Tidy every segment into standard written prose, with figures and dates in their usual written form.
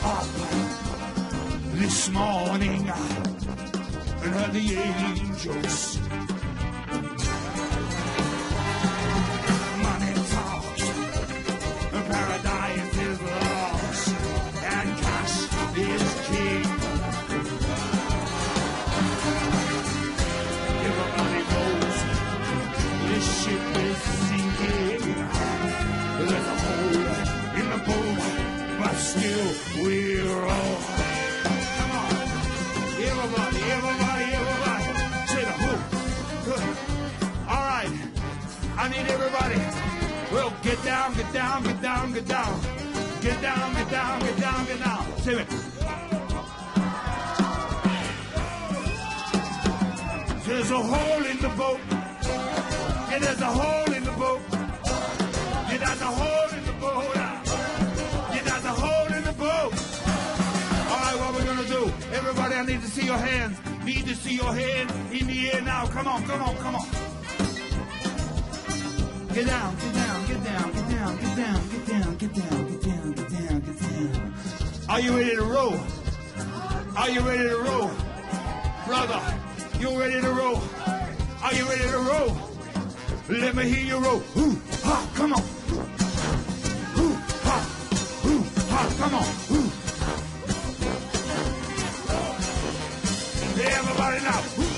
up this morning and heard the angels. Money talks, paradise is lost, and cash is king. Everybody knows this ship is sinking. There's a hole in the boat, but still we roll. Come on, everybody, everybody, everybody, say the hoop. Good. All right, I need everybody. Well, get down, get down, get down, get down. Get down, get down, get down, get down. Say it. There's a hole in the boat. Yeah, there's a hole in the boat. Yeah, there's a hole in the boat. Yeah, there's a hole in the boat. All right, what we're gonna do? Everybody, I need to see your hands. Need to see your hands in the air now. Come on, come on, come on. Get down, get down, get down, get down, get down, get down, get down, get down, get down, get down. Are you ready to roll? Are you ready to roll? Brother, you ready to roll? Are you ready to roll? Let me hear you roll. Ooh, ha, come on. Ooh, ha, come on. Ooh. Everybody now. Ooh.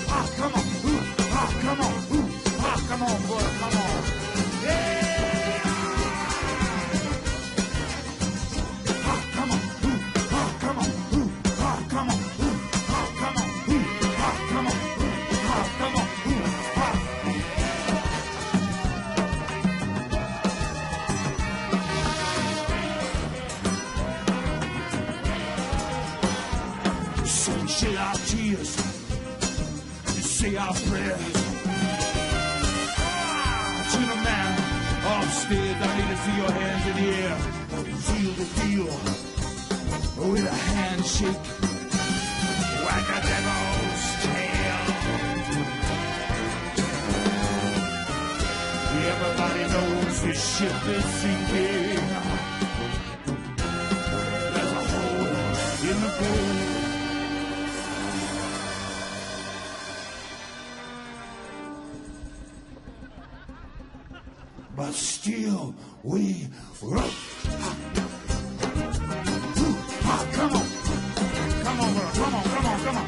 Ha, come on. Ooh, ha, come on. Ooh, ha, come on, boy, come on. Yeah. Ha, come on. Ooh, ha, come on. Ooh, ha, come on. Ooh, ha, come on. Ooh, ha, come on. Come on, ooh, ha. So we shed our tears and say our prayers. To the man upstairs, I need to see your hands in the air. Seal the deal with a handshake. Whack a devil's tail. Everybody knows this ship is sinking. There's a hole in the boat. But still we roll. Come on. Come on, bro. Come on, come on, come on.